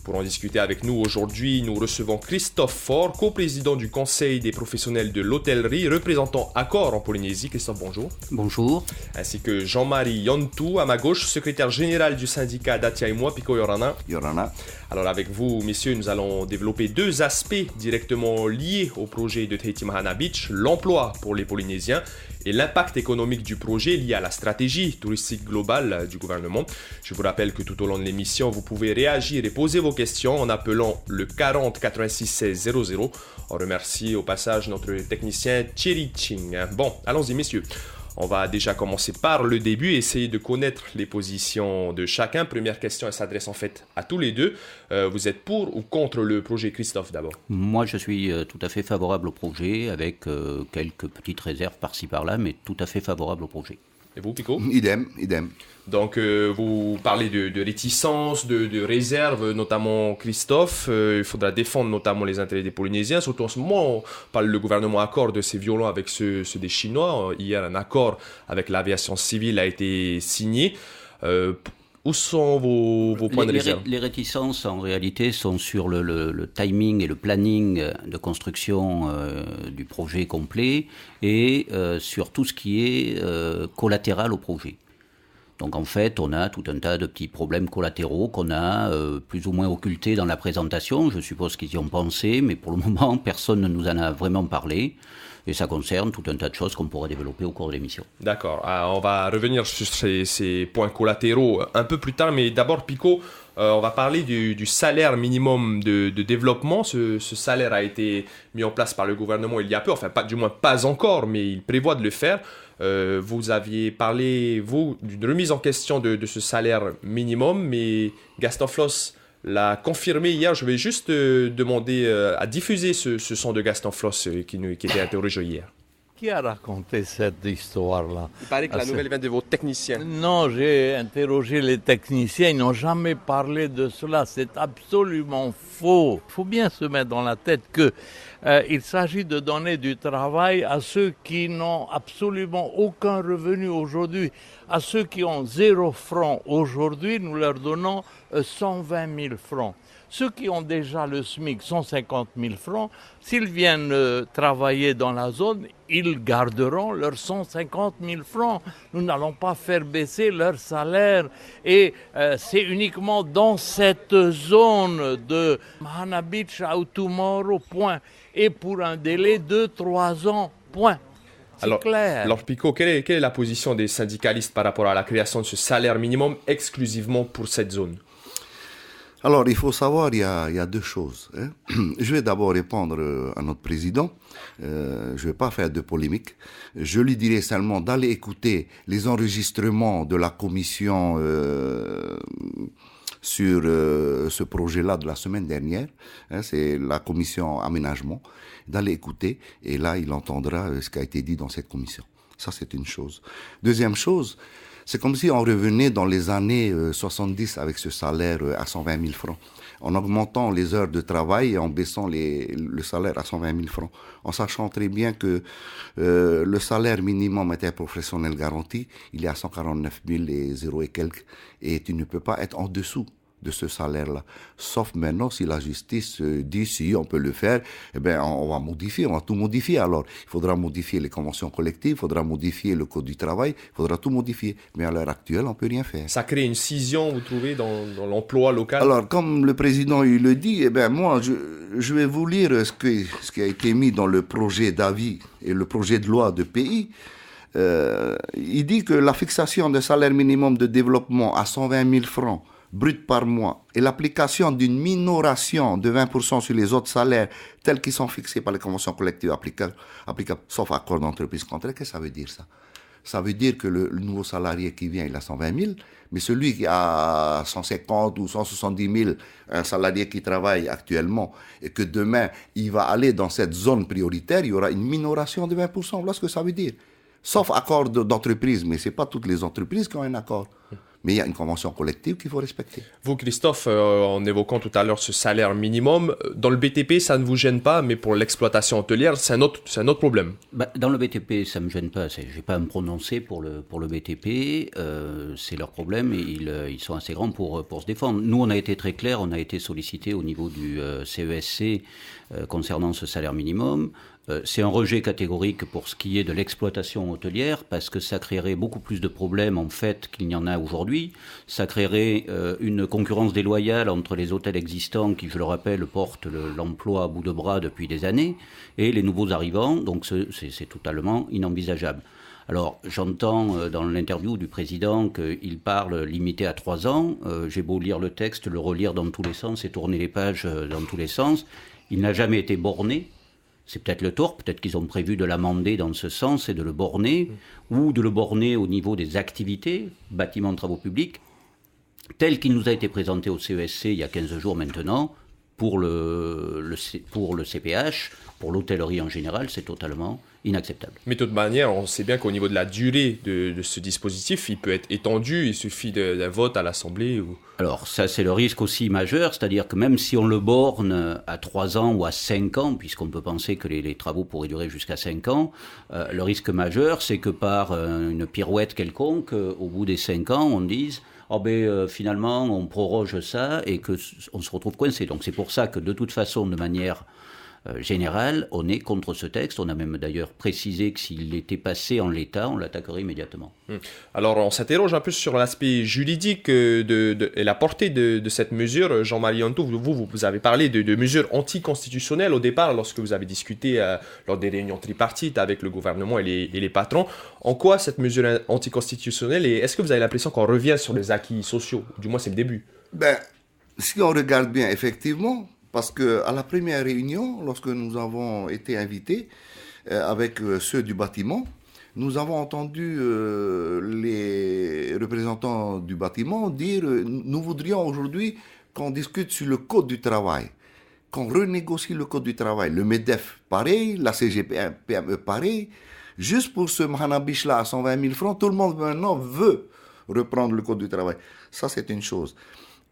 Pour en discuter avec nous aujourd'hui, nous recevons Christophe Faure, coprésident du Conseil des professionnels de l'hôtellerie, représentant Accor en Polynésie. Christophe, bonjour. Bonjour. Ainsi que Jean-Marie Yontou, à ma gauche, secrétaire général du syndicat Datia et moi, Pico Yorana. Yorana. Alors avec vous, messieurs, nous allons développer deux aspects directement liés au projet de Tahiti Mahana Beach, l'emploi pour les Polynésiens et l'impact économique du projet lié à la stratégie touristique globale du gouvernement. Je vous rappelle que tout au long de l'émission, vous pouvez réagir et poser vos questions en appelant le 40 86 16 00. On remercie au passage notre technicien Thierry Ching. Bon, allons-y messieurs. On va déjà commencer par le début et essayer de connaître les positions de chacun. Première question, elle s'adresse en fait à tous les deux. Vous êtes pour ou contre le projet, Christophe, d'abord? Moi, je suis tout à fait favorable au projet, avec quelques petites réserves par-ci par-là, mais tout à fait favorable au projet. Et vous, Pico? Idem. Donc, vous parlez de réticence, de réserve, notamment Christophe. Il faudra défendre notamment les intérêts des Polynésiens. Surtout en ce moment, le gouvernement accorde c'est violent avec ceux des Chinois. Hier, un accord avec l'aviation civile a été signé. Où sont vos points de réserve? Les réticences, en réalité, sont sur le timing et le planning de construction du projet complet et sur tout ce qui est collatéral au projet. Donc en fait, on a tout un tas de petits problèmes collatéraux qu'on a plus ou moins occultés dans la présentation. Je suppose qu'ils y ont pensé, mais pour le moment, personne ne nous en a vraiment parlé. Et ça concerne tout un tas de choses qu'on pourra développer au cours de l'émission. D'accord. On va revenir sur ces points collatéraux un peu plus tard. Mais d'abord, Pico, on va parler du salaire minimum de développement. Ce salaire a été mis en place par le gouvernement il y a peu. Enfin, du moins pas encore, mais il prévoit de le faire. Vous aviez parlé, vous, d'une remise en question de ce salaire minimum. Mais Gaston Floss l'a confirmé hier. Je vais juste demander à diffuser ce son de Gaston Floss qui était interrogé hier. Qui a raconté cette histoire-là? Il paraît que la nouvelle vient de vos techniciens. Non, j'ai interrogé les techniciens, ils n'ont jamais parlé de cela. C'est absolument faux. Il faut bien se mettre dans la tête que il s'agit de donner du travail à ceux qui n'ont absolument aucun revenu aujourd'hui. À ceux qui ont 0 francs aujourd'hui, nous leur donnons 120 000 francs. Ceux qui ont déjà le SMIC, 150 000 francs, s'ils viennent travailler dans la zone, ils garderont leurs 150 000 francs. Nous n'allons pas faire baisser leur salaire. Et c'est uniquement dans cette zone de Mahana Beach à Utumoro, point. Et pour un délai de 3 ans, point. C'est clair. Alors Pico, quelle est la position des syndicalistes par rapport à la création de ce salaire minimum exclusivement pour cette zone? Alors, il faut savoir, il y a deux choses. Je vais d'abord répondre à notre président. Je ne vais pas faire de polémique. Je lui dirai seulement d'aller écouter les enregistrements de la commission sur ce projet-là de la semaine dernière. C'est la commission aménagement. D'aller écouter, et là, il entendra ce qui a été dit dans cette commission. Ça, c'est une chose. Deuxième chose, c'est comme si on revenait dans les années 70 avec ce salaire à 120 000 francs, en augmentant les heures de travail et en baissant le salaire à 120 000 francs, en sachant très bien que le salaire minimum interprofessionnel garanti, il est à 149 000 et 0 et quelques, et tu ne peux pas être en dessous de ce salaire-là. Sauf maintenant, si la justice dit si on peut le faire, eh bien, on va tout modifier. Alors, il faudra modifier les conventions collectives, il faudra modifier le code du travail, il faudra tout modifier. Mais à l'heure actuelle, on ne peut rien faire. Ça crée une scission, vous trouvez, dans l'emploi local? Alors, comme le président il le dit, eh bien, moi, je vais vous lire ce qui a été mis dans le projet d'avis et le projet de loi de pays. Il dit que la fixation d'un salaire minimum de développement à 120 000 francs brut par mois et l'application d'une minoration de 20% sur les autres salaires tels qu'ils sont fixés par les conventions collectives applicables sauf accord d'entreprise contraire, qu'est-ce que ça veut dire ça? Ça veut dire que le nouveau salarié qui vient, il a 120 000, mais celui qui a 150 ou 170 000, un salarié qui travaille actuellement, et que demain, il va aller dans cette zone prioritaire, il y aura une minoration de 20%. Voilà ce que ça veut dire. Sauf accord d'entreprise, mais ce n'est pas toutes les entreprises qui ont un accord. Mais il y a une convention collective qu'il faut respecter. Vous, Christophe, en évoquant tout à l'heure ce salaire minimum, dans le BTP, ça ne vous gêne pas, mais pour l'exploitation hôtelière, c'est un autre problème. Dans le BTP, ça ne me gêne pas. Je ne vais pas me prononcer pour le BTP. C'est leur problème et ils sont assez grands pour se défendre. Nous, on a été très clairs, on a été sollicité au niveau du CESC concernant ce salaire minimum. C'est un rejet catégorique pour ce qui est de l'exploitation hôtelière parce que ça créerait beaucoup plus de problèmes en fait qu'il n'y en a aujourd'hui. Ça créerait une concurrence déloyale entre les hôtels existants qui, je le rappelle, portent l'emploi à bout de bras depuis des années et les nouveaux arrivants. Donc c'est totalement inenvisageable. Alors j'entends dans l'interview du président qu'il parle limité à 3 ans. J'ai beau lire le texte, le relire dans tous les sens et tourner les pages dans tous les sens. Il n'a jamais été borné. C'est peut-être le tort, peut-être qu'ils ont prévu de l'amender dans ce sens et de le borner, ou de le borner au niveau des activités, bâtiments de travaux publics, tel qu'il nous a été présenté au CESC il y a 15 jours maintenant, pour le CPH, pour l'hôtellerie en général, c'est totalement inacceptable. Mais de toute manière, on sait bien qu'au niveau de la durée de ce dispositif, il peut être étendu, il suffit d'un vote à l'Assemblée. Ou... Alors ça, c'est le risque aussi majeur, c'est-à-dire que même si on le borne à 3 ans ou à 5 ans, puisqu'on peut penser que les travaux pourraient durer jusqu'à 5 ans, le risque majeur, c'est que par une pirouette quelconque, au bout des 5 ans, on dise... finalement, on proroge ça et qu'on se retrouve coincé. Donc c'est pour ça que de toute façon, de manière générale, on est contre ce texte. On a même d'ailleurs précisé que s'il était passé en l'état, on l'attaquerait immédiatement. Alors on s'interroge un peu sur l'aspect juridique et la portée de cette mesure. Jean-Marie Antou, vous avez parlé de mesures anticonstitutionnelles au départ lorsque vous avez discuté lors des réunions tripartites avec le gouvernement et les patrons. En quoi cette mesure anticonstitutionnelle et est-ce que vous avez l'impression qu'on revient sur les acquis sociaux? Du moins c'est le début. Si on regarde bien, effectivement, parce qu'à la première réunion, lorsque nous avons été invités avec ceux du bâtiment, nous avons entendu les représentants du bâtiment dire « Nous voudrions aujourd'hui qu'on discute sur le code du travail, qu'on renégocie le code du travail. » Le MEDEF, pareil, la CGPME, pareil. Juste pour ce Mahanabish-là à 120 000 francs, tout le monde maintenant veut reprendre le code du travail. Ça, c'est une chose.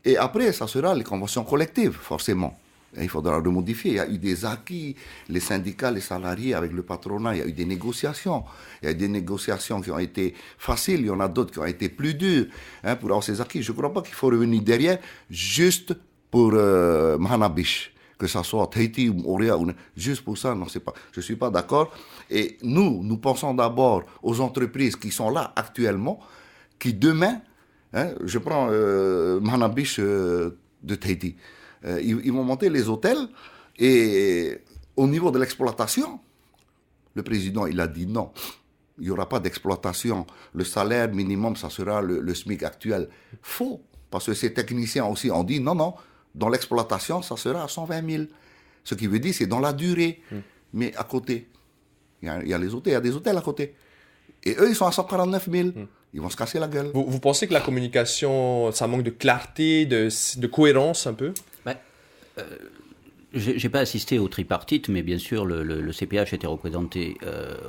Et après, ça sera les conventions collectives, forcément. Il faudra le modifier. Il y a eu des acquis, les syndicats, les salariés avec le patronat, il y a eu des négociations. Il y a eu des négociations qui ont été faciles, il y en a d'autres qui ont été plus dures pour avoir ces acquis. Je ne crois pas qu'il faut revenir derrière juste pour Mahanabish, que ce soit Tahiti ou Orea, juste pour ça, non, c'est pas. Je ne suis pas d'accord. Et nous pensons d'abord aux entreprises qui sont là actuellement, qui demain, je prends Mahanabish de Tahiti, ils vont monter les hôtels et au niveau de l'exploitation, le président il a dit non, il n'y aura pas d'exploitation, le salaire minimum ça sera le SMIC actuel. Faux, parce que ces techniciens aussi ont dit non, dans l'exploitation ça sera à 120 000. Ce qui veut dire c'est dans la durée, mais à côté, il y a les hôtels, il y a des hôtels à côté. Et eux ils sont à 149 000. Ils vont se casser la gueule. Vous pensez que la communication, ça manque de clarté, de cohérence un peu? Je n'ai pas assisté au tripartite, mais bien sûr le CPH était représenté.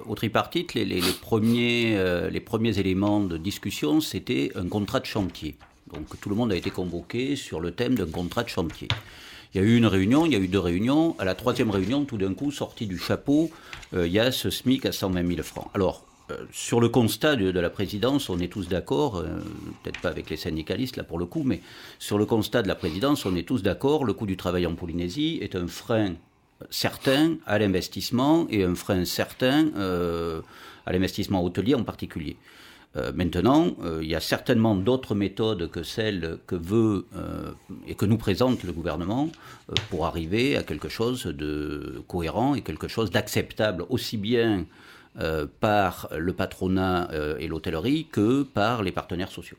Au tripartite, les premiers éléments de discussion, c'était un contrat de chantier. Donc tout le monde a été convoqué sur le thème d'un contrat de chantier. Il y a eu une réunion, il y a eu 2 réunions. À la 3e réunion, tout d'un coup, sorti du chapeau, il y a ce SMIC à 120 000 francs. Alors, sur le constat de la présidence, on est tous d'accord, peut-être pas avec les syndicalistes là pour le coup, mais sur le constat de la présidence, on est tous d'accord, le coût du travail en Polynésie est un frein certain à l'investissement et un frein certain à l'investissement hôtelier en particulier. Maintenant, il y a certainement d'autres méthodes que celles que veut et que nous présente le gouvernement pour arriver à quelque chose de cohérent et quelque chose d'acceptable aussi bien par le patronat et l'hôtellerie que par les partenaires sociaux.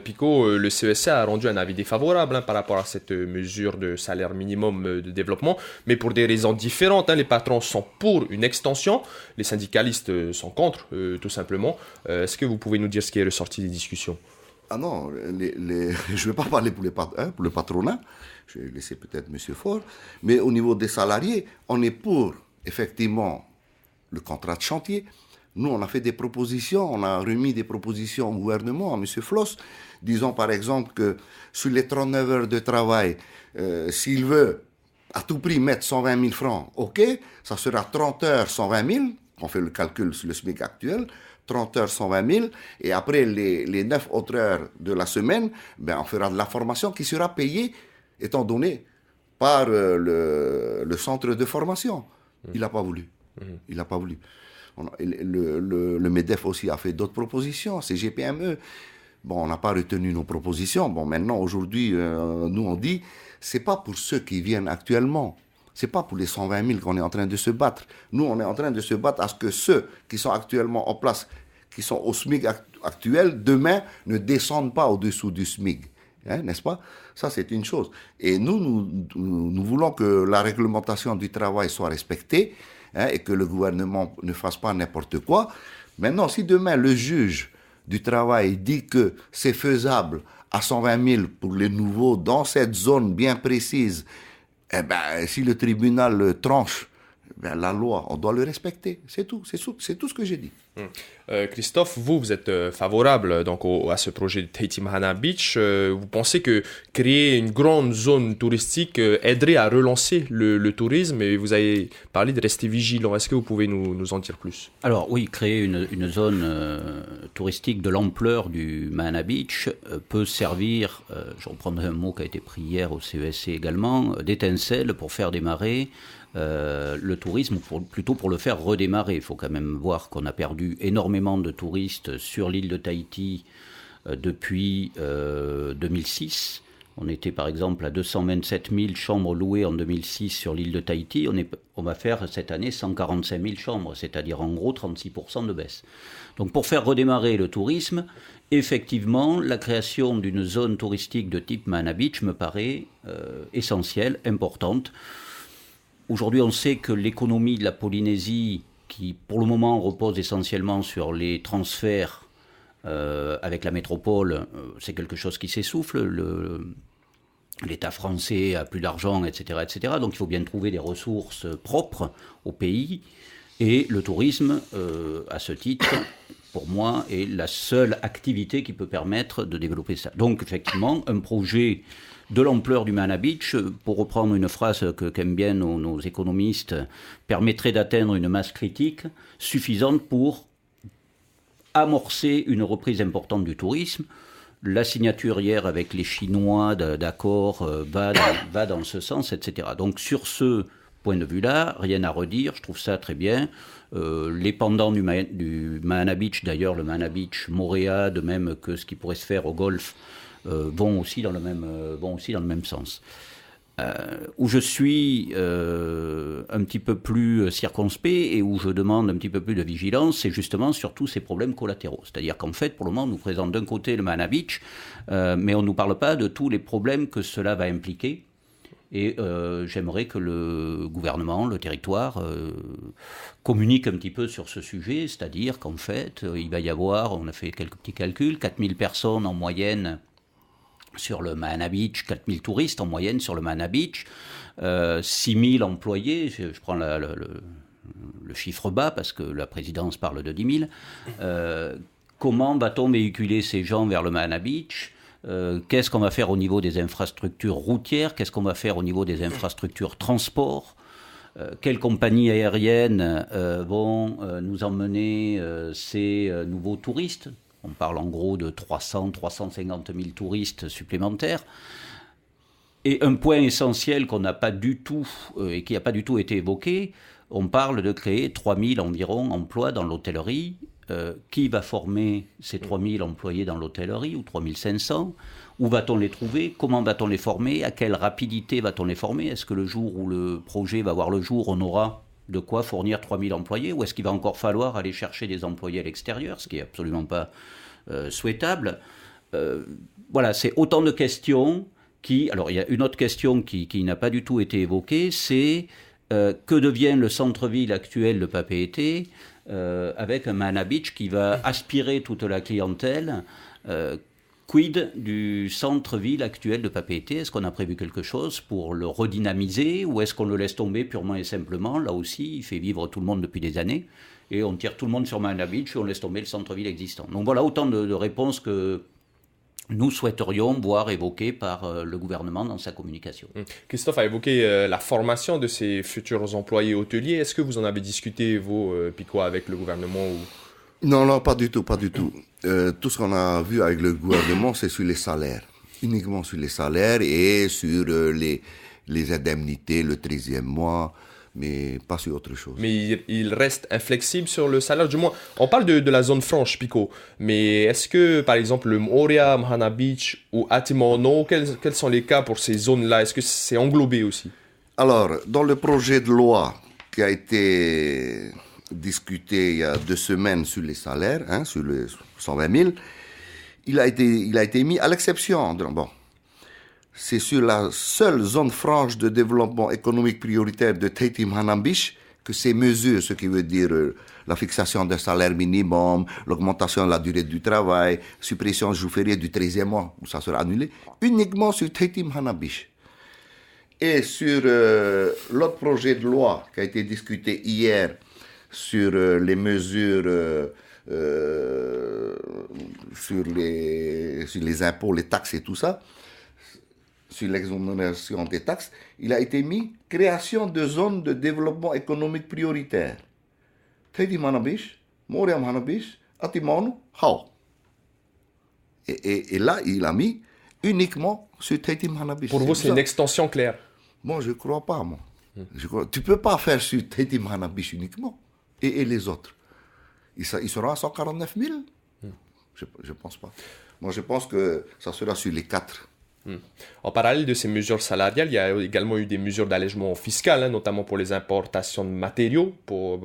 Pico, le CESC a rendu un avis défavorable par rapport à cette mesure de salaire minimum de développement, mais pour des raisons différentes. Les patrons sont pour une extension, les syndicalistes sont contre, tout simplement. Est-ce que vous pouvez nous dire ce qui est ressorti des discussions? Ah non, je ne vais pas parler pour le patronat, je vais laisser peut-être M. Faure, mais au niveau des salariés, on est pour, effectivement, le contrat de chantier, Nous, on a fait des propositions, on a remis des propositions au gouvernement, à M. Floss, disons par exemple que sur les 39 heures de travail, s'il veut à tout prix mettre 120 000 francs, ok, ça sera 30 heures, 120 000, on fait le calcul sur le SMIC actuel, 30 heures, 120 000, et après les 9 autres heures de la semaine, ben, on fera de la formation qui sera payée, étant donné, par le centre de formation. Il n'a pas voulu. Il n'a pas voulu. Le MEDEF aussi a fait d'autres propositions, CGPME. Bon, on n'a pas retenu nos propositions. Bon, maintenant, aujourd'hui, nous, on dit, c'est pas pour ceux qui viennent actuellement. C'est pas pour les 120 000 qu'on est en train de se battre. Nous, on est en train de se battre à ce que ceux qui sont actuellement en place, qui sont au SMIC actuel, demain, ne descendent pas au-dessous du SMIC. Hein, n'est-ce pas? Ça, c'est une chose. Et nous voulons que la réglementation du travail soit respectée, hein, et que le gouvernement ne fasse pas n'importe quoi. Maintenant, si demain, le juge du travail dit que c'est faisable à 120 000 pour les nouveaux dans cette zone bien précise, eh ben, si le tribunal tranche, ben, la loi, on doit le respecter. C'est tout ce que j'ai dit. Christophe, vous êtes favorable donc à ce projet de Tahiti Mahana Beach. Vous pensez que créer une grande zone touristique aiderait à relancer le tourisme, et vous avez parlé de rester vigilant. Est-ce que vous pouvez nous en dire plus? Alors oui, créer une zone touristique de l'ampleur du Mahana Beach peut servir, je reprendrai un mot qui a été pris hier au CESC également, d'étincelle pour faire démarrer le tourisme, plutôt pour le faire redémarrer. Il faut quand même voir qu'on a perdu énormément de touristes sur l'île de Tahiti depuis 2006. On était par exemple à 227 000 chambres louées en 2006 sur l'île de Tahiti. On va faire cette année 145 000 chambres, c'est-à-dire en gros 36% de baisse. Donc pour faire redémarrer le tourisme, effectivement, la création d'une zone touristique de type Mahana Beach me paraît essentielle, importante. Aujourd'hui, on sait que l'économie de la Polynésie, qui pour le moment repose essentiellement sur les transferts avec la métropole, c'est quelque chose qui s'essouffle. L'État français a plus d'argent, etc., etc. Donc il faut bien trouver des ressources propres au pays. Et le tourisme, à ce titre, pour moi, est la seule activité qui peut permettre de développer ça. Donc effectivement, un projet de l'ampleur du Mahana Beach, pour reprendre une phrase qu'aiment bien nos économistes, permettrait d'atteindre une masse critique suffisante pour amorcer une reprise importante du tourisme. La signature hier avec les Chinois d'accord va dans ce sens, etc. Donc sur ce point de vue-là, rien à redire, je trouve ça très bien. Les pendants du Mahana Beach, d'ailleurs le Mahana Beach Moorea, de même que ce qui pourrait se faire au Golfe, vont aussi dans le même sens. Où je suis un petit peu plus circonspect et où je demande un petit peu plus de vigilance, c'est justement sur tous ces problèmes collatéraux. C'est-à-dire qu'en fait, pour le moment, on nous présente d'un côté le Mahana Beach, mais on ne nous parle pas de tous les problèmes que cela va impliquer. Et j'aimerais que le gouvernement, le territoire, communique un petit peu sur ce sujet, c'est-à-dire qu'en fait, il va y avoir, on a fait quelques petits calculs, 4000 personnes en moyenne sur le Mahana Beach, 4000 touristes en moyenne sur le Mahana Beach, 6000 employés, je prends le chiffre bas parce que la présidence parle de 10 000. Comment va-t-on véhiculer ces gens vers le Mahana Beach ? Qu'est-ce qu'on va faire au niveau des infrastructures routières? Qu'est-ce qu'on va faire au niveau des infrastructures transport? Quelles compagnies aériennes vont nous emmener ces nouveaux touristes? On parle en gros de 350 000 touristes supplémentaires. Et un point essentiel qu'on n'a pas du tout, et qui n'a pas du tout été évoqué, on parle de créer 3000 environ emplois dans l'hôtellerie. Qui va former ces 3000 employés dans l'hôtellerie, ou 3500? Où va-t-on les trouver? Comment va-t-on les former? À quelle rapidité va-t-on les former? Est-ce que le jour où le projet va voir le jour, on aura de quoi fournir 3000 employés? Ou est-ce qu'il va encore falloir aller chercher des employés à l'extérieur, ce qui n'est absolument pas souhaitable? Voilà, c'est autant de questions qui... Alors, il y a une autre question qui n'a pas du tout été évoquée, c'est que devient le centre-ville actuel de Papeete avec un Mahana Beach qui va aspirer toute la clientèle. Quid du centre-ville actuel de Papeete? Est-ce qu'on a prévu quelque chose pour le redynamiser, ou est-ce qu'on le laisse tomber purement et simplement? Là aussi, il fait vivre tout le monde depuis des années. et on tire tout le monde sur Mahana Beach et on laisse tomber le centre-ville existant. Donc voilà autant de réponses que nous souhaiterions voir évoquées par le gouvernement dans sa communication. Christophe a évoqué la formation de ces futurs employés hôteliers. Est-ce que vous en avez discuté, vous, Picoa, avec le gouvernement ou... Non, pas du tout. Tout ce qu'on a vu avec le gouvernement, c'est sur les salaires. Uniquement sur les salaires et sur les indemnités, le 13e mois, mais pas sur autre chose. Mais il reste inflexible sur le salaire. Du moins, on parle de la zone franche, Pico. Mais est-ce que, par exemple, le Moria, Mahana Beach ou Atimono, quels sont les cas pour ces zones-là? Est-ce que c'est englobé aussi? Alors, dans le projet de loi qui a été discuté il y a 2 semaines sur les salaires, sur les 120 000, il a été mis à l'exception. Bon, c'est sur la seule zone franche de développement économique prioritaire de Tahiti Mahana Beach que ces mesures, ce qui veut dire la fixation d'un salaire minimum, l'augmentation de la durée du travail, suppression du jour férié du 13e mois, où ça sera annulé, uniquement sur Tahiti Mahana Beach. Et sur l'autre projet de loi qui a été discuté hier sur les mesures sur les impôts, les taxes et tout ça, sur l'exonération des taxes, il a été mis création de zones de développement économique prioritaire. Tahiti Mahana Beach, Moria Mahana Beach, Atimono, Hao. Et là, il a mis uniquement sur Tahiti Mahana Beach. Pour vous, c'est une extension claire? Moi, je ne crois pas, moi. Tu ne peux pas faire sur Tahiti Mahana Beach uniquement. Et les autres. Ils seront à 149 000 Je ne pense pas. Moi, je pense que ça sera sur les 4. En parallèle de ces mesures salariales, il y a également eu des mesures d'allègement fiscal, notamment pour les importations de matériaux, pour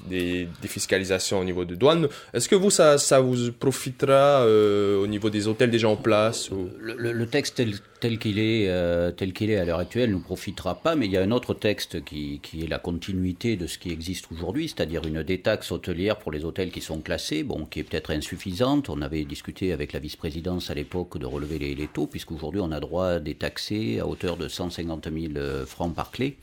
des fiscalisations au niveau de douane. Est-ce que vous, ça vous profitera au niveau des hôtels déjà en place ou... Le texte tel qu'il est à l'heure actuelle ne nous profitera pas, mais il y a un autre texte qui est la continuité de ce qui existe aujourd'hui, c'est-à-dire une détaxe hôtelière pour les hôtels qui sont classés, qui est peut-être insuffisante. On avait discuté avec la vice-présidence à l'époque de relever les taux, puisqu'aujourd'hui on a droit à détaxer à hauteur de 150 000 francs par clé.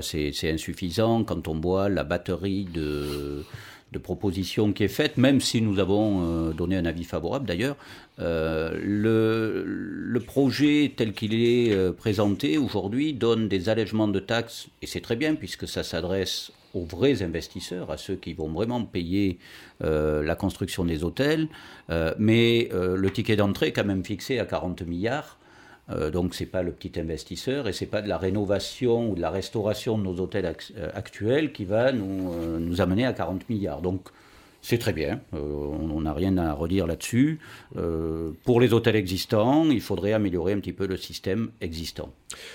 C'est insuffisant quand on voit la batterie de propositions qui est faite, même si nous avons donné un avis favorable d'ailleurs. Le projet tel qu'il est présenté aujourd'hui donne des allègements de taxes, et c'est très bien puisque ça s'adresse aux vrais investisseurs, à ceux qui vont vraiment payer la construction des hôtels, mais le ticket d'entrée est quand même fixé à 40 milliards. Donc c'est pas le petit investisseur et c'est pas de la rénovation ou de la restauration de nos hôtels actuels qui va nous amener à 40 milliards. Donc c'est très bien, on n'a rien à redire là-dessus. Pour les hôtels existants, il faudrait améliorer un petit peu le système existant.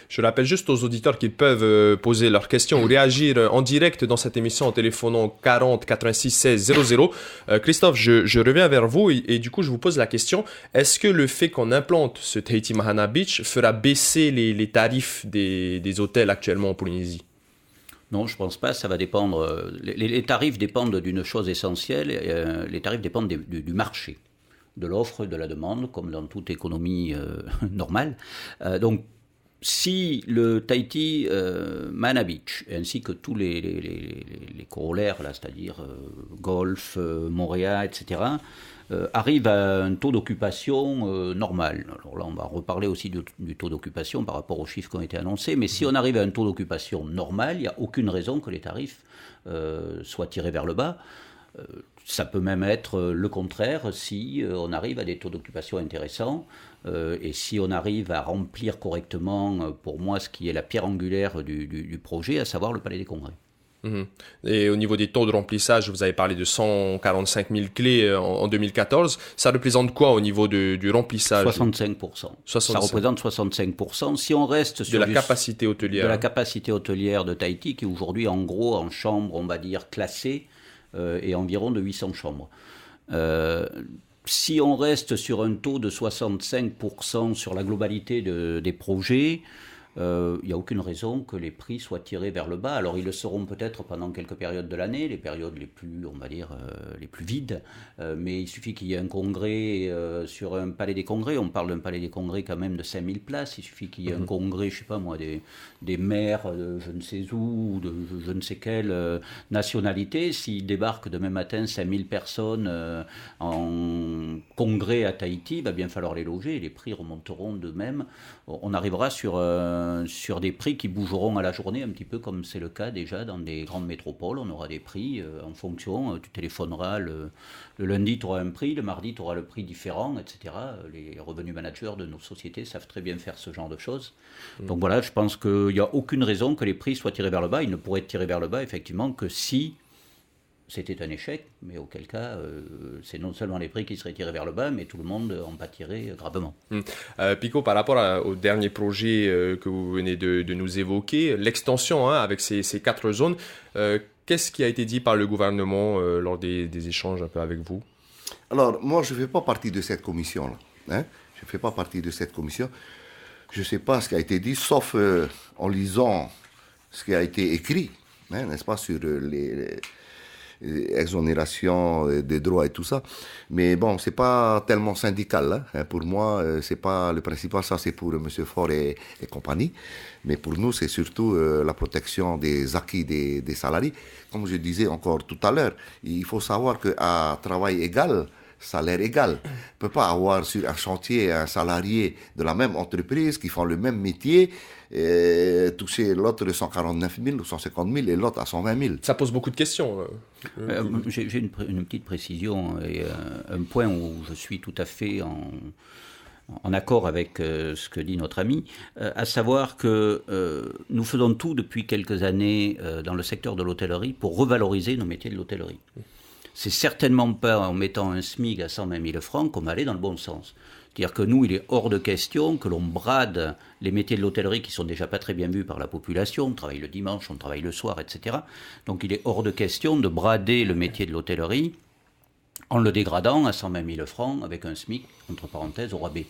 Je rappelle juste aux auditeurs qu'ils peuvent poser leurs questions ou réagir en direct dans cette émission en téléphonant 40 86 16 00. Christophe, je reviens vers vous et du coup je vous pose la question, est-ce que le fait qu'on implante ce Tahiti Mahana Beach fera baisser les tarifs des hôtels actuellement en Polynésie? Non, je ne pense pas, ça va dépendre. Les tarifs dépendent d'une chose essentielle, les tarifs dépendent du marché, de l'offre, de la demande, comme dans toute économie normale. Donc, si le Tahiti Mahana Beach, ainsi que tous les corollaires, là, c'est-à-dire Golfe, Moorea, etc., arrive à un taux d'occupation normal. Alors là, on va reparler aussi du taux d'occupation par rapport aux chiffres qui ont été annoncés, mais si on arrive à un taux d'occupation normal, il n'y a aucune raison que les tarifs soient tirés vers le bas. Ça peut même être le contraire si on arrive à des taux d'occupation intéressants et si on arrive à remplir correctement, pour moi, ce qui est la pierre angulaire du projet, à savoir le Palais des Congrès. Et au niveau des taux de remplissage, vous avez parlé de 145 000 clés en 2014. Ça représente quoi au niveau du remplissage? 65%. Ça représente 65%. Si on reste sur de la capacité hôtelière. De la capacité hôtelière de Tahiti, qui aujourd'hui, en gros, en chambres, on va dire, classées, est environ de 800 chambres. Si on reste sur un taux de 65% sur la globalité des projets, il n'y a aucune raison que les prix soient tirés vers le bas. Alors ils le seront peut-être pendant quelques périodes de l'année, les périodes les plus, on va dire, les plus vides, mais il suffit qu'il y ait un congrès sur un palais des congrès, on parle d'un palais des congrès quand même de 5000 places, il suffit qu'il y ait un congrès, je ne sais pas moi, des maires de je ne sais où, ou de je ne sais quelle nationalité, s'ils débarquent demain matin 5000 personnes en congrès à Tahiti, il va bien falloir les loger, et les prix remonteront d'eux-mêmes. On arrivera sur des prix qui bougeront à la journée, un petit peu comme c'est le cas déjà dans des grandes métropoles. On aura des prix en fonction, tu téléphoneras le lundi, tu auras un prix, le mardi, tu auras le prix différent, etc. Les revenus managers de nos sociétés savent très bien faire ce genre de choses. Donc voilà, je pense qu'il n'y a aucune raison que les prix soient tirés vers le bas. Ils ne pourraient être tirés vers le bas, effectivement, que si c'était un échec, mais auquel cas, c'est non seulement les prix qui seraient tirés vers le bas, mais tout le monde en pâtirait gravement. Pico, par rapport au dernier projet que vous venez de nous évoquer, l'extension avec ces 4 zones, qu'est-ce qui a été dit par le gouvernement lors des échanges un peu avec vous? Alors, moi, je ne fais pas partie de cette commission-là. Je ne fais pas partie de cette commission. Je ne sais pas ce qui a été dit, sauf en lisant ce qui a été écrit, n'est-ce pas, sur les exonération des droits et tout ça. Mais bon, c'est pas tellement syndical. Pour moi, c'est pas le principal. Ça, c'est pour M. Faure et compagnie. Mais pour nous, c'est surtout la protection des acquis des salariés. Comme je disais encore tout à l'heure, il faut savoir qu'à travail égal, salaire égal. On ne peut pas avoir sur un chantier un salarié de la même entreprise qui font le même métier, toucher l'autre 149 000 ou 150 000 et l'autre à 120 000. Ça pose beaucoup de questions. J'ai une petite précision et un point où je suis tout à fait en accord avec ce que dit notre ami, à savoir que nous faisons tout depuis quelques années dans le secteur de l'hôtellerie pour revaloriser nos métiers de l'hôtellerie. C'est certainement pas en mettant un SMIC à 120 000 francs qu'on va aller dans le bon sens. C'est-à-dire que nous, il est hors de question que l'on brade les métiers de l'hôtellerie qui sont déjà pas très bien vus par la population. On travaille le dimanche, on travaille le soir, etc. Donc il est hors de question de brader le métier de l'hôtellerie en le dégradant à 120 000 francs avec un SMIC, entre parenthèses, au rabais.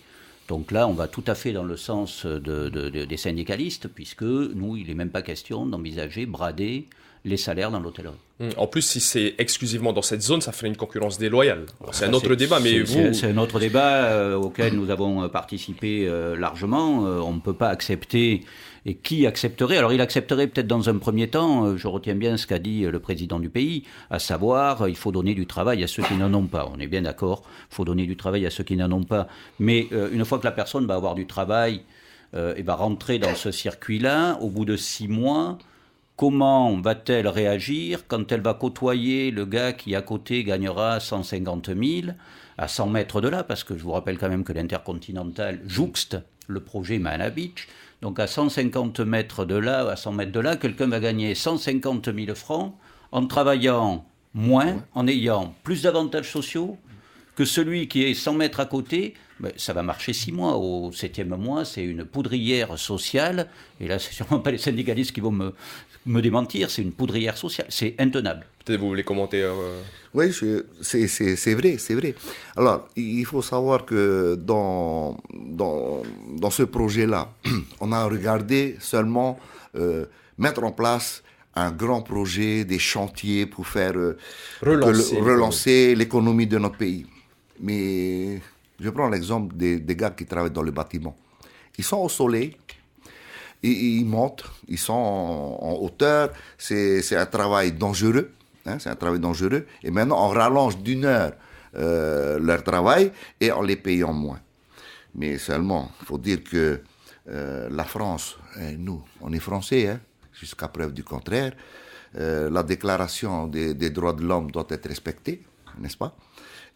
Donc là, on va tout à fait dans le sens des syndicalistes, puisque nous, il n'est même pas question d'envisager brader les salaires dans l'hôtellerie. En plus, si c'est exclusivement dans cette zone, ça ferait une concurrence déloyale. C'est un autre débat, mais vous... C'est un autre débat auquel nous avons participé largement. On ne peut pas accepter... Et qui accepterait? Alors il accepterait peut-être dans un premier temps, je retiens bien ce qu'a dit le président du pays, à savoir il faut donner du travail à ceux qui n'en ont pas. On est bien d'accord, il faut donner du travail à ceux qui n'en ont pas. Mais une fois que la personne va avoir du travail et va rentrer dans ce circuit-là, au bout de 6 mois... Comment va-t-elle réagir quand elle va côtoyer le gars qui à côté gagnera 150 000 à 100 mètres de là? Parce que je vous rappelle quand même que l'Intercontinental jouxte le projet Mahana Beach. Donc à 150 mètres de là, à 100 mètres de là, quelqu'un va gagner 150 000 francs en travaillant moins, en ayant plus d'avantages sociaux que celui qui est 100 mètres à côté. Ben, ça va marcher 6 mois. Au 7e mois, c'est une poudrière sociale. Et là, c'est sûrement pas les syndicalistes qui vont me démentir. C'est une poudrière sociale. C'est intenable. Peut-être vous voulez commenter Oui, c'est vrai, c'est vrai. Alors, il faut savoir que dans ce projet-là, on a regardé seulement mettre en place un grand projet, des chantiers pour faire relancer l'économie de notre pays. Mais je prends l'exemple des gars qui travaillent dans le bâtiment. Ils sont au soleil, ils montent, ils sont en hauteur, c'est un travail dangereux. C'est un travail dangereux. Et maintenant, on rallonge d'1 heure leur travail et en les payant moins. Mais seulement, il faut dire que la France, nous, on est français, jusqu'à preuve du contraire. La déclaration des droits de l'homme doit être respectée, n'est-ce pas?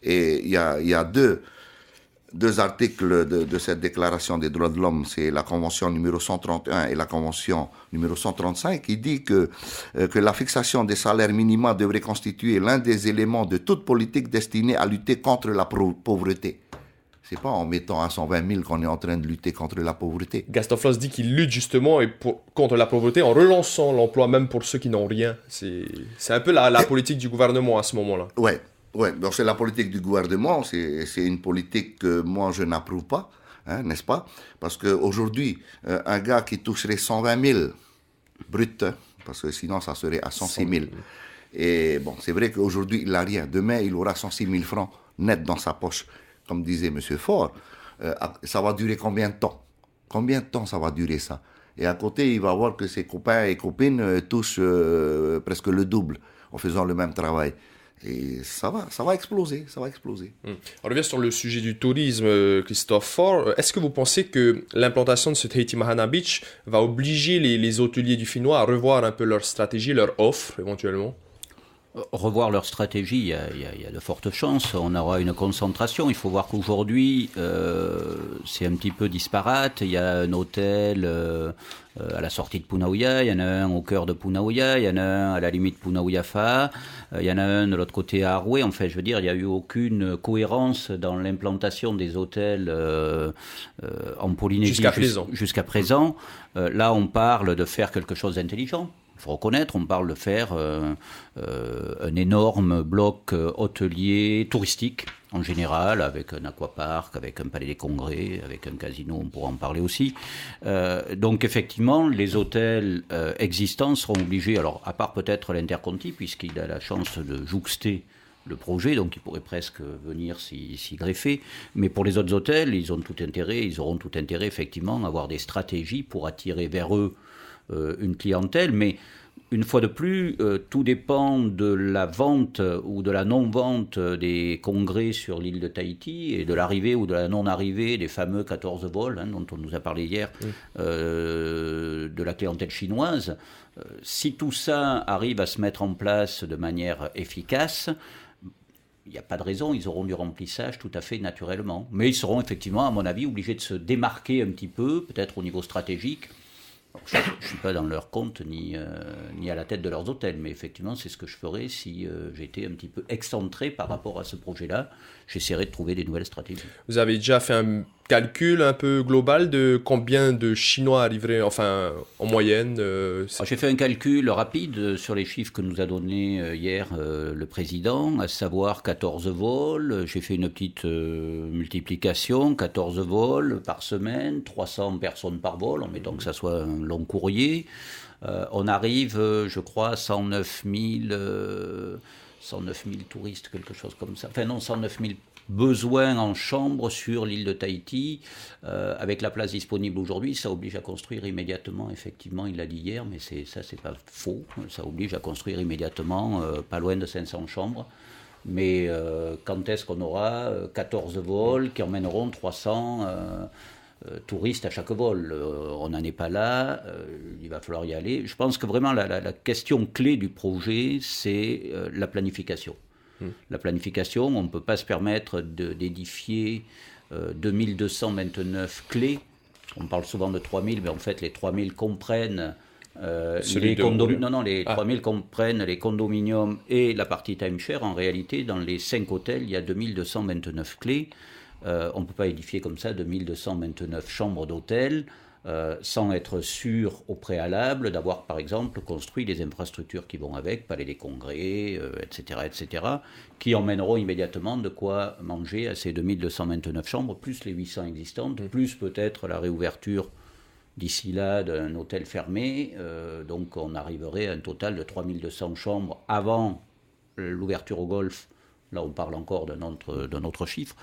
Et il y a deux articles de cette déclaration des droits de l'homme, c'est la convention numéro 131 et la convention numéro 135, qui dit que la fixation des salaires minima devrait constituer l'un des éléments de toute politique destinée à lutter contre la pauvreté. C'est pas en mettant à 120 000 qu'on est en train de lutter contre la pauvreté. Gaston Floss dit qu'il lutte justement contre la pauvreté en relançant l'emploi même pour ceux qui n'ont rien. C'est un peu la politique du gouvernement à ce moment-là. Ouais, donc c'est la politique du gouvernement, c'est une politique que moi je n'approuve pas. n'est-ce pas? Parce qu'aujourd'hui, un gars qui toucherait 120 000 brut, parce que sinon ça serait à 106 000. Et bon, c'est vrai qu'aujourd'hui, il n'a rien. Demain, il aura 106 000 francs net dans sa poche, comme disait M. Faure. Ça va durer combien de temps? Combien de temps ça va durer ça? Et à côté, il va voir que ses copains et copines touchent presque le double en faisant le même travail. Et ça va exploser, ça va exploser. On revient sur le sujet du tourisme, Christophe Faure. Est-ce que vous pensez que l'implantation de ce Tahiti Mahana Beach va obliger les hôteliers du Finois à revoir un peu leur stratégie, leur offre éventuellement? Revoir leur stratégie, il y a de fortes chances. On aura une concentration. Il faut voir qu'aujourd'hui, c'est un petit peu disparate. Il y a un hôtel à la sortie de Punaouia, il y en a un au cœur de Punaouia, il y en a un à la limite Punaouia-Fa, il y en a un de l'autre côté à Aroué. Enfin, je veux dire, il n'y a eu aucune cohérence dans l'implantation des hôtels en Polynésie jusqu'à présent. Là, on parle de faire quelque chose d'intelligent. Il faut reconnaître, on parle de faire un énorme bloc hôtelier touristique en général, avec un aquapark, avec un palais des congrès, avec un casino, on pourra en parler aussi. Donc effectivement, les hôtels existants seront obligés, alors à part peut-être l'Interconti, puisqu'il a la chance de jouxter le projet, donc il pourrait presque venir s'y greffer. Mais pour les autres hôtels, ils auront tout intérêt effectivement à avoir des stratégies pour attirer vers eux une clientèle, mais une fois de plus, tout dépend de la vente ou de la non-vente des congrès sur l'île de Tahiti et de l'arrivée ou de la non-arrivée des fameux 14 vols dont on nous a parlé hier, de la clientèle chinoise. Si tout ça arrive à se mettre en place de manière efficace, il n'y a pas de raison, ils auront du remplissage tout à fait naturellement. Mais ils seront effectivement, à mon avis, obligés de se démarquer un petit peu, peut-être au niveau stratégique. Je ne suis pas dans leur compte ni à la tête de leurs hôtels, mais effectivement, c'est ce que je ferais si j'étais un petit peu excentré par rapport à ce projet-là. J'essaierais de trouver des nouvelles stratégies. Vous avez déjà fait un calcul un peu global de combien de Chinois arriveraient, enfin, en moyenne J'ai fait un calcul rapide sur les chiffres que nous a donné hier le président, à savoir 14 vols. J'ai fait une petite multiplication, 14 vols par semaine, 300 personnes par vol, en mettant que ça soit un long courrier. On arrive, je crois, à 109 000 touristes, quelque chose comme ça. Enfin non, 109 000 besoins en chambre sur l'île de Tahiti. Avec la place disponible aujourd'hui, ça oblige à construire immédiatement, effectivement, il l'a dit hier, mais c'est pas faux. Ça oblige à construire immédiatement pas loin de 500 chambres. Mais quand est-ce qu'on aura 14 vols qui emmèneront 300 touristes à chaque vol? On n'en est pas là, il va falloir y aller. Je pense que vraiment la question clé du projet, c'est la planification. La planification, on ne peut pas se permettre d'édifier 2229 clés. On parle souvent de 3000, mais en fait les 3000 comprennent les condominiums. Les 3000 comprennent les condominiums et la partie timeshare. En réalité, dans les 5 hôtels, il y a 2229 clés. On ne peut pas édifier comme ça 2229 chambres d'hôtel sans être sûr au préalable d'avoir, par exemple, construit les infrastructures qui vont avec, palais des congrès, etc., qui emmèneront immédiatement de quoi manger à ces 2229 chambres, plus les 800 existantes, plus peut-être la réouverture d'ici là d'un hôtel fermé. Donc on arriverait à un total de 3200 chambres avant l'ouverture au golf. Là, on parle encore d'un autre chiffre.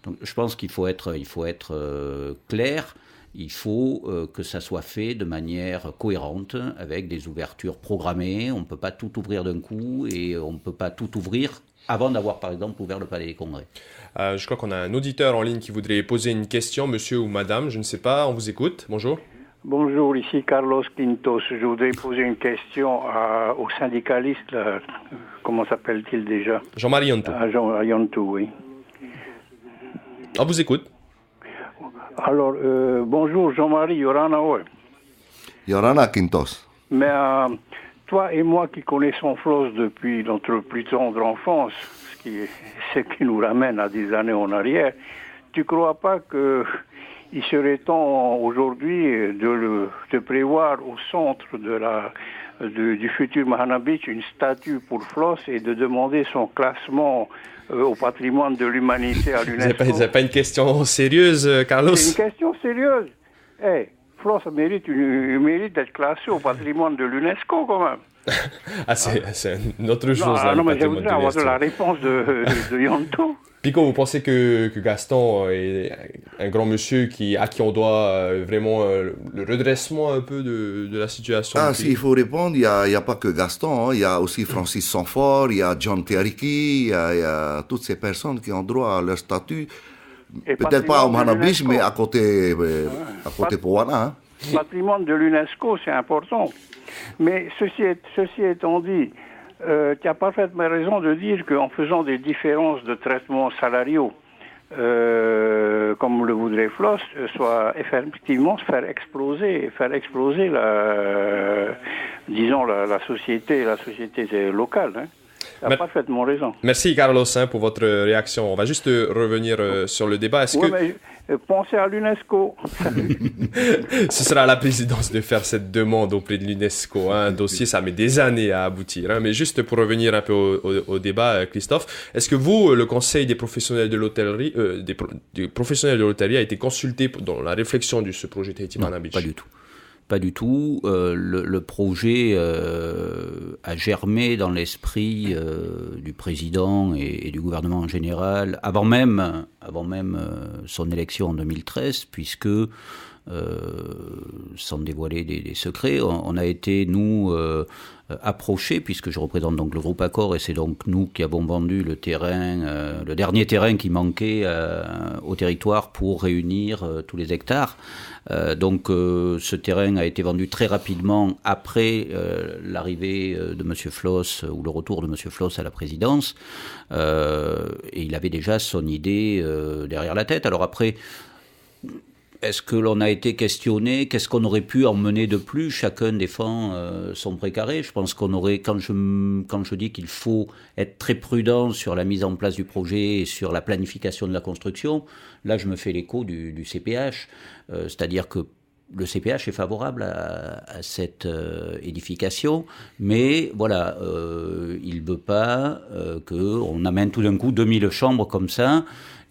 Donc, je pense qu'il faut être clair. Il faut que ça soit fait de manière cohérente, avec des ouvertures programmées. On ne peut pas tout ouvrir d'un coup et on ne peut pas tout ouvrir avant d'avoir, par exemple, ouvert le Palais des Congrès. Je crois qu'on a un auditeur en ligne qui voudrait poser une question, monsieur ou madame, je ne sais pas, on vous écoute. Bonjour. Bonjour, ici Carlos Quintos. Je voudrais poser une question au syndicaliste, là. Comment s'appelle-t-il déjà? Jean-Marie Yantou. Jean-Marie Yantou, oui. On vous écoute. Alors, bonjour Jean-Marie, Yorana, ouais. Yorana Quintos. Mais toi et moi qui connaissons Floss depuis notre plus tendre enfance, ce qui nous ramène à des années en arrière, tu crois pas que il serait temps aujourd'hui de prévoir au centre du futur Mahana Beach une statue pour Floss et de demander son classement au patrimoine de l'humanité à l'UNESCO. C'est pas une question sérieuse, Carlos? C'est une question sérieuse. Floss mérite d'être classé au patrimoine de l'UNESCO quand même. C'est une autre chose. Non, mais je voudrais avoir la réponse de Yonto. Pico, vous pensez que Gaston est un grand monsieur à qui on doit vraiment le redressement un peu de la situation? S'il faut répondre, il n'y a pas que Gaston, hein. Il y a aussi Francis Sanfort, il y a John Teriki, il y a toutes ces personnes qui ont droit à leur statut. Peut-être pas au Mahana Beach, mais à côté Powana. Hein. Patrimoine de l'UNESCO, c'est important. Mais ceci étant dit, tu as parfaitement raison de dire qu'en faisant des différences de traitement salariaux, comme le voudrait Floss, soit effectivement faire exploser la société locale. Hein. Tu as parfaitement raison. Merci Carlos pour votre réaction. On va juste revenir sur le débat. Pensez à l'UNESCO. Ce sera à la présidence de faire cette demande auprès de l'UNESCO. Un dossier, ça met des années à aboutir. Mais juste pour revenir un peu au débat, Christophe, est-ce que vous, le Conseil des professionnels de l'hôtellerie, des professionnels de l'hôtellerie a été consulté dans la réflexion de ce projet Tahiti Mahana Beach? Pas du tout. Pas du tout. Le projet a germé dans l'esprit du président et du gouvernement en général, avant même son élection en 2013, puisque, sans dévoiler des secrets, on a été, nous, approchés, puisque je représente donc le groupe Accor, et c'est donc nous qui avons vendu le dernier terrain qui manquait au territoire pour réunir tous les hectares. Donc ce terrain a été vendu très rapidement après l'arrivée de M. Floss ou le retour de M. Floss à la présidence, et il avait déjà son idée derrière la tête. Alors après, est-ce que l'on a été questionné? Qu'est-ce qu'on aurait pu emmener de plus? Chacun défend son précaré. Je pense qu'on aurait, quand je dis qu'il faut être très prudent sur la mise en place du projet et sur la planification de la construction, là je me fais l'écho du CPH, c'est-à-dire que le CPH est favorable à cette édification, mais voilà, il ne veut pas qu'on amène tout d'un coup 2000 chambres comme ça,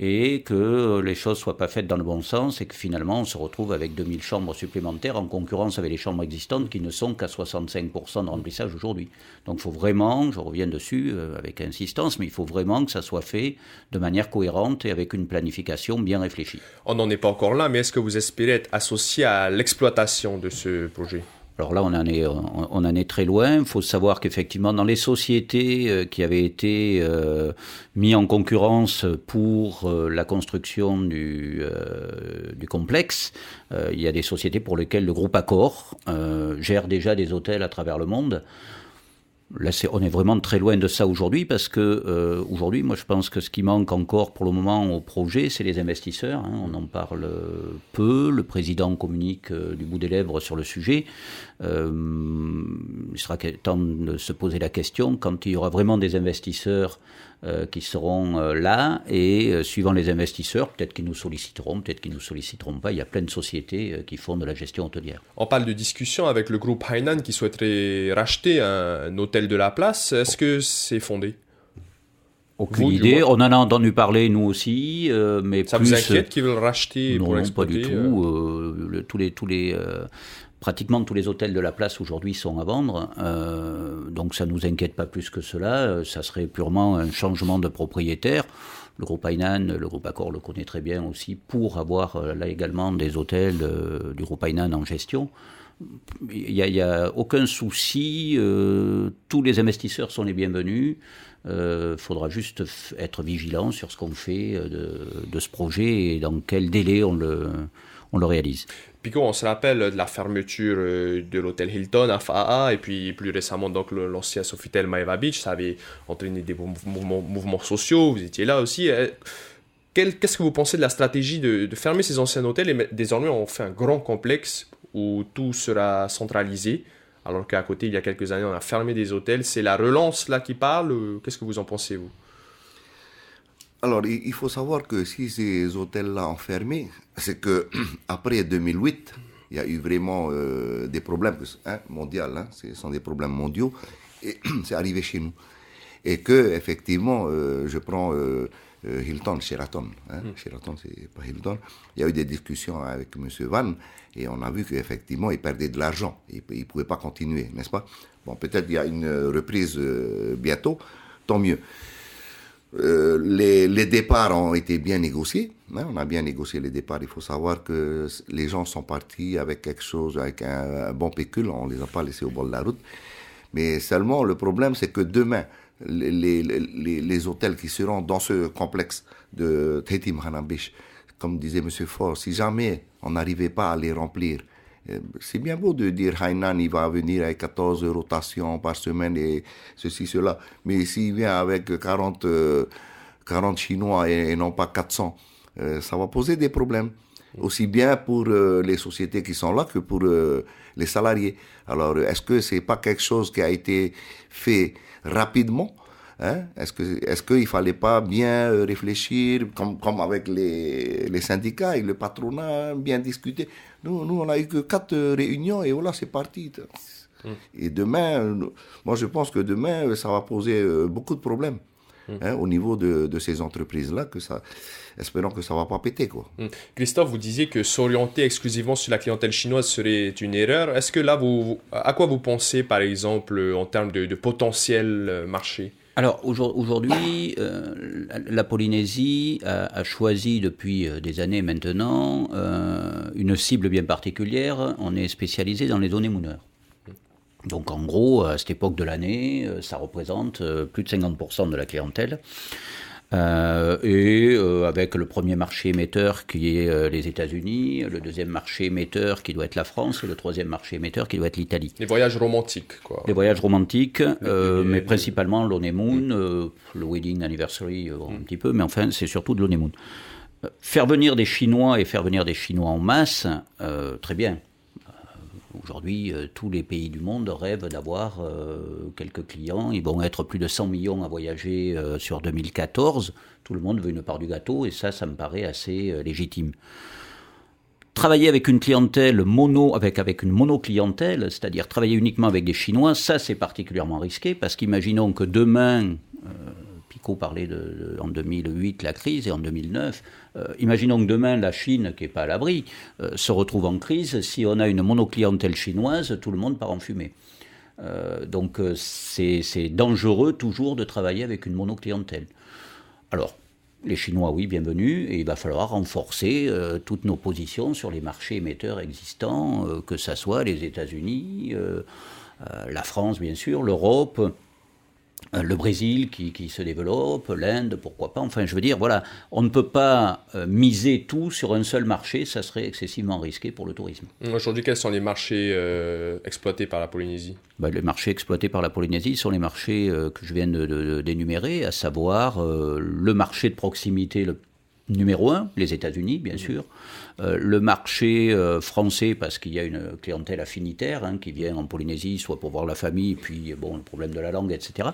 et que les choses ne soient pas faites dans le bon sens, et que finalement on se retrouve avec 2000 chambres supplémentaires en concurrence avec les chambres existantes qui ne sont qu'à 65% de remplissage aujourd'hui. Donc il faut vraiment, je reviens dessus avec insistance, mais il faut vraiment que ça soit fait de manière cohérente et avec une planification bien réfléchie. On n'en est pas encore là, mais est-ce que vous espérez être associé à l'exploitation de ce projet ? Alors là, on en est très loin. Il faut savoir qu'effectivement, dans les sociétés qui avaient été mises en concurrence pour la construction du complexe, il y a des sociétés pour lesquelles le groupe Accor gère déjà des hôtels à travers le monde. Là, on est vraiment très loin de ça aujourd'hui, parce que aujourd'hui, moi, je pense que ce qui manque encore pour le moment au projet, c'est les investisseurs. Hein. On en parle peu. Le président communique du bout des lèvres sur le sujet. Il sera temps de se poser la question quand il y aura vraiment des investisseurs qui seront là, et suivant les investisseurs, peut-être qu'ils nous solliciteront, peut-être qu'ils ne nous solliciteront pas. Il y a plein de sociétés qui font de la gestion hôtelière. On parle de discussion avec le groupe Hainan qui souhaiterait racheter un hôtel de la place. Est-ce que c'est fondé ? Aucune idée. On en a entendu parler, nous aussi, mais ça plus... vous inquiète qu'ils veulent racheter pour exploiter ? Non, pas du tout. Pratiquement tous les hôtels de la place aujourd'hui sont à vendre, donc ça ne nous inquiète pas plus que cela. Ça serait purement un changement de propriétaire. Le groupe Hainan, le groupe Accor le connaît très bien aussi, pour avoir là également des hôtels du groupe Hainan en gestion. Il n'y a aucun souci, tous les investisseurs sont les bienvenus. Faudra juste être vigilant sur ce qu'on fait de ce projet et dans quel délai on le réalise. Pico, on se rappelle de la fermeture de l'hôtel Hilton à Fa'a, et puis plus récemment donc l'ancien Sofitel Maeva Beach. Ça avait entraîné des mouvements sociaux, vous étiez là aussi. Qu'est-ce que vous pensez de la stratégie de fermer ces anciens hôtels, et désormais on fait un grand complexe où tout sera centralisé, alors qu'à côté il y a quelques années on a fermé des hôtels? C'est la relance là qui parle? Qu'est-ce que vous en pensez, vous? Alors, il faut savoir que si ces hôtels-là ont fermé, c'est que après 2008, il y a eu vraiment des problèmes mondiaux, ce sont des problèmes mondiaux, et c'est arrivé chez nous. Et que, effectivement, je prends Hilton, Sheraton, Sheraton, c'est pas Hilton. Il y a eu des discussions avec M. Van, et on a vu qu'effectivement, il perdait de l'argent. Il ne pouvait pas continuer, n'est-ce pas? Bon, peut-être il y a une reprise bientôt, tant mieux. Les départs ont été bien négociés. On a bien négocié les départs. Il faut savoir que les gens sont partis avec quelque chose, avec un bon pécule. On ne les a pas laissés au bord de la route. Mais seulement, le problème, c'est que demain, les hôtels qui seront dans ce complexe de Tahiti Mahana Beach, comme disait M. Faure, si jamais on n'arrivait pas à les remplir, c'est bien beau de dire Hainan, il va venir avec 14 rotations par semaine et ceci, cela. Mais s'il vient avec 40 Chinois et non pas 400, ça va poser des problèmes. Aussi bien pour les sociétés qui sont là que pour les salariés. Alors, est-ce que c'est pas quelque chose qui a été fait rapidement? Est-ce qu'il ne fallait pas bien réfléchir, comme avec les syndicats et le patronat, bien discuter? Nous, on n'a eu que 4 réunions et voilà, c'est parti. Et demain, moi je pense que demain, ça va poser beaucoup de problèmes au niveau de ces entreprises-là, espérons que ça ne va pas péter, quoi. Christophe, vous disiez que s'orienter exclusivement sur la clientèle chinoise serait une erreur. Est-ce que là, à quoi vous pensez, par exemple, en termes de potentiel marché? Alors aujourd'hui, la Polynésie a choisi depuis des années maintenant une cible bien particulière. On est spécialisé dans les honeymooners. Donc en gros, à cette époque de l'année, ça représente plus de 50% de la clientèle. Avec le premier marché émetteur qui est les États-Unis, le deuxième marché émetteur qui doit être la France et le troisième marché émetteur qui doit être l'Italie. Les voyages romantiques, quoi. Les voyages romantiques, mais principalement l'honeymoon, le wedding anniversary un petit peu, mais enfin c'est surtout de l'honeymoon. Faire venir des Chinois et faire venir des Chinois en masse, très bien. Aujourd'hui, tous les pays du monde rêvent d'avoir quelques clients. Ils vont être plus de 100 millions à voyager sur 2014. Tout le monde veut une part du gâteau et ça me paraît assez légitime. Travailler avec une clientèle avec une monoclientèle, c'est-à-dire travailler uniquement avec des Chinois, ça c'est particulièrement risqué parce qu'imaginons que demain... Pico parlait en 2008 la crise et en 2009. Imaginons que demain la Chine, qui n'est pas à l'abri, se retrouve en crise. Si on a une monoclientèle chinoise, tout le monde part en fumée. Donc c'est dangereux toujours de travailler avec une monoclientèle. Alors, les Chinois, oui, bienvenue, et il va falloir renforcer toutes nos positions sur les marchés émetteurs existants, que ce soit les États-Unis, la France, bien sûr, l'Europe, le Brésil qui se développe, l'Inde, pourquoi pas. Enfin, je veux dire, voilà, on ne peut pas miser tout sur un seul marché, ça serait excessivement risqué pour le tourisme. Aujourd'hui, quels sont les marchés exploités par la Polynésie ? Les marchés exploités par la Polynésie sont les marchés que je viens d'énumérer, à savoir le marché de proximité numéro 1, les États-Unis, bien sûr. Le marché français, parce qu'il y a une clientèle affinitaire qui vient en Polynésie, soit pour voir la famille, puis le problème de la langue, etc.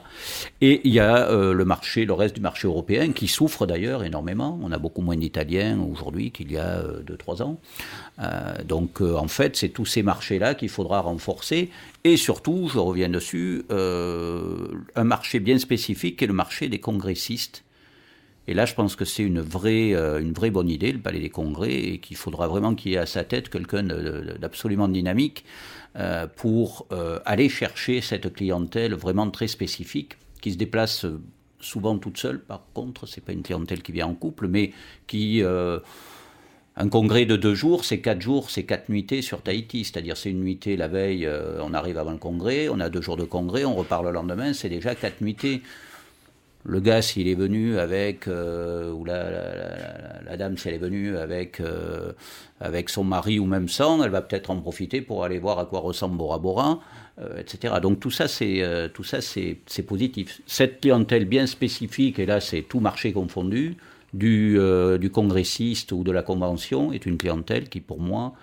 Et il y a le reste du marché européen, qui souffre d'ailleurs énormément. On a beaucoup moins d'Italiens aujourd'hui qu'il y a 2-3 ans. Donc en fait, c'est tous ces marchés-là qu'il faudra renforcer. Et surtout, je reviens dessus, un marché bien spécifique qui est le marché des congressistes. Et là, je pense que c'est une vraie bonne idée, le Palais des Congrès, et qu'il faudra vraiment qu'il y ait à sa tête quelqu'un d'absolument dynamique pour aller chercher cette clientèle vraiment très spécifique, qui se déplace souvent toute seule. Par contre, ce n'est pas une clientèle qui vient en couple, mais qui... un congrès de 2 jours, c'est 4 jours, c'est 4 nuitées sur Tahiti. C'est-à-dire, c'est une nuitée la veille, on arrive avant le congrès, on a 2 jours de congrès, on repart le lendemain, c'est déjà 4 nuitées. Le gars, s'il est venu avec, ou la dame, si elle est venue avec son mari ou même sans, elle va peut-être en profiter pour aller voir à quoi ressemble Bora Bora, etc. Donc tout ça, c'est positif. Cette clientèle bien spécifique, et là, c'est tout marché confondu, du congressiste ou de la convention, est une clientèle qui, pour moi...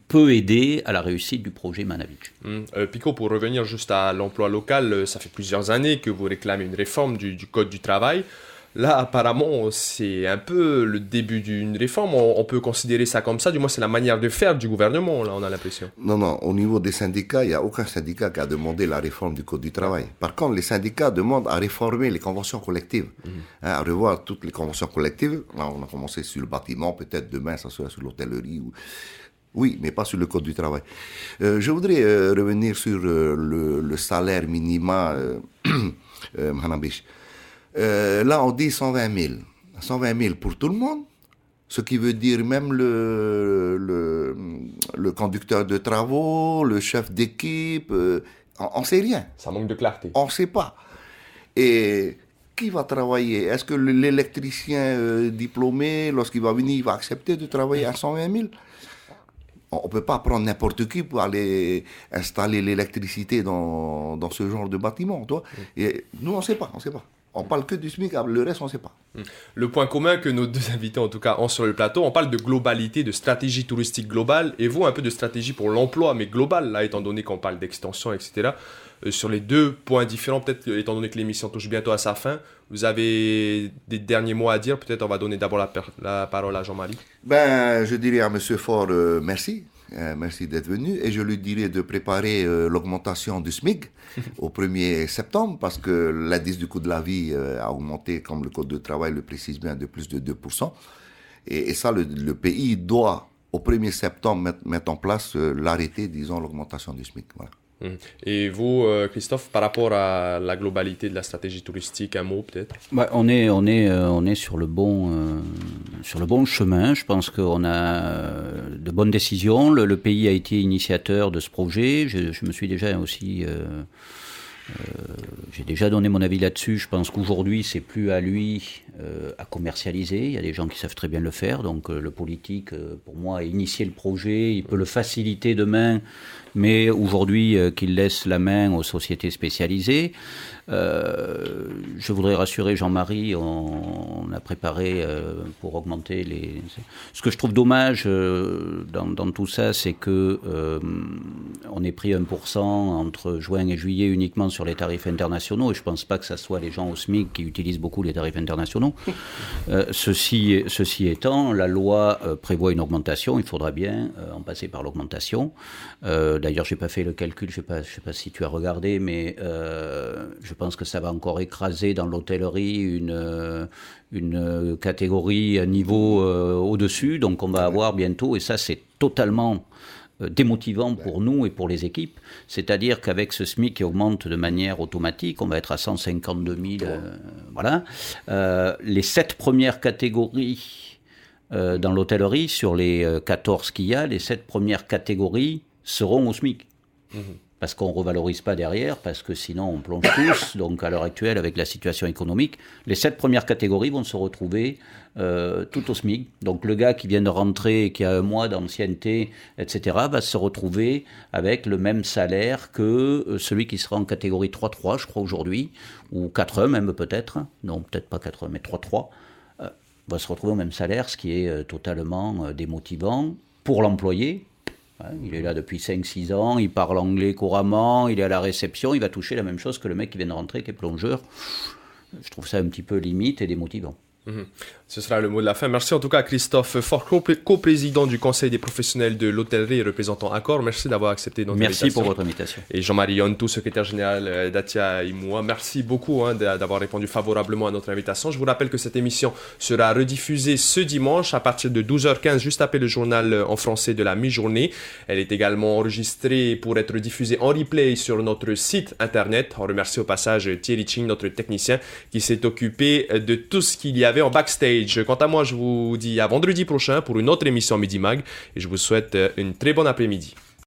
peut aider à la réussite du projet Mahana Beach. Pico, pour revenir juste à l'emploi local, ça fait plusieurs années que vous réclamez une réforme du Code du travail. Là, apparemment, c'est un peu le début d'une réforme. On peut considérer ça comme ça. Du moins, c'est la manière de faire du gouvernement, là, on a l'impression. Non, au niveau des syndicats, il n'y a aucun syndicat qui a demandé la réforme du Code du travail. Par contre, les syndicats demandent à réformer les conventions collectives, à revoir toutes les conventions collectives. Là, on a commencé sur le bâtiment, peut-être demain, ça sera sur l'hôtellerie. Oui, mais pas sur le Code du travail. Je voudrais revenir sur le salaire minimum, Mahanabish. Là, on dit 120 000. 120 000 pour tout le monde, ce qui veut dire même le conducteur de travaux, le chef d'équipe, on ne sait rien. Ça manque de clarté. On ne sait pas. Et qui va travailler? Est-ce que l'électricien diplômé, lorsqu'il va venir, il va accepter de travailler à 120 000? On ne peut pas prendre n'importe qui pour aller installer l'électricité dans ce genre de bâtiment, toi. Et nous, on ne sait pas. On parle que du SMIC, le reste, on ne sait pas. Le point commun que nos deux invités, en tout cas, ont sur le plateau, on parle de globalité, de stratégie touristique globale, et vous, un peu de stratégie pour l'emploi, mais globale, là, étant donné qu'on parle d'extension, etc. Sur les deux points différents, peut-être, étant donné que l'émission touche bientôt à sa fin, vous avez des derniers mots à dire. Peut-être on va donner d'abord la parole à Jean-Marie. Je dirais à M. Faure, merci. Merci d'être venu. Et je lui dirais de préparer l'augmentation du SMIC au 1er septembre, parce que l'indice du coût de la vie a augmenté, comme le Code du travail le précise bien, de plus de 2%. Et ça, le pays doit, au 1er septembre, mettre en place l'arrêté, disons, l'augmentation du SMIC. Voilà. Et vous, Christophe, par rapport à la globalité de la stratégie touristique, un mot peut-être? On est sur le bon chemin. Je pense qu'on a de bonnes décisions. Le pays a été initiateur de ce projet. Je me suis déjà aussi... j'ai déjà donné mon avis là-dessus. Je pense qu'aujourd'hui, c'est plus à lui à commercialiser. Il y a des gens qui savent très bien le faire. Donc le politique, pour moi, a initié le projet. Il peut le faciliter demain, mais aujourd'hui, qu'il laisse la main aux sociétés spécialisées. Je voudrais rassurer Jean-Marie, on a préparé pour augmenter les... Ce que je trouve dommage dans tout ça, c'est que on ait pris 1% entre juin et juillet uniquement sur les tarifs internationaux, et je ne pense pas que ce soit les gens au SMIC qui utilisent beaucoup les tarifs internationaux. Ceci étant, la loi prévoit une augmentation, il faudra bien en passer par l'augmentation. D'ailleurs, je n'ai pas fait le calcul, je ne sais pas si tu as regardé, mais je pense que ça va encore écraser dans l'hôtellerie une catégorie, un niveau au-dessus. Donc on va avoir bientôt, et ça c'est totalement démotivant pour nous et pour les équipes, c'est-à-dire qu'avec ce SMIC qui augmente de manière automatique, on va être à 152 000, voilà. Les 7 premières catégories dans l'hôtellerie, sur les 14 qu'il y a, les 7 premières catégories seront au SMIC. Parce qu'on ne revalorise pas derrière, parce que sinon on plonge tous. Donc à l'heure actuelle, avec la situation économique, les 7 premières catégories vont se retrouver tout au SMIC. Donc le gars qui vient de rentrer, qui a 1 mois d'ancienneté, etc., va se retrouver avec le même salaire que celui qui sera en catégorie 3-3, je crois aujourd'hui, ou 4-1 même peut-être. Non, peut-être pas 4-1, mais 3-3. Va se retrouver au même salaire, ce qui est totalement démotivant pour l'employé. Il est là depuis 5-6 ans, il parle anglais couramment, il est à la réception, il va toucher la même chose que le mec qui vient de rentrer, qui est plongeur. Je trouve ça un petit peu limite et démotivant. Ce sera le mot de la fin. Merci en tout cas à Christophe Faure, coprésident du Conseil des professionnels de l'hôtellerie et représentant Accor. Merci d'avoir accepté notre invitation. Merci pour votre invitation. Et Jean-Marie Yontou, secrétaire général d'Atia Imoua. Merci beaucoup d'avoir répondu favorablement à notre invitation. Je vous rappelle que cette émission sera rediffusée ce dimanche à partir de 12h15, juste après le journal en français de la mi-journée. Elle est également enregistrée pour être diffusée en replay sur notre site internet. On remercie au passage Thierry Ching, notre technicien, qui s'est occupé de tout ce qu'il y avait en backstage. Quant à moi, je vous dis à vendredi prochain pour une autre émission Midi Mag et je vous souhaite une très bonne après-midi.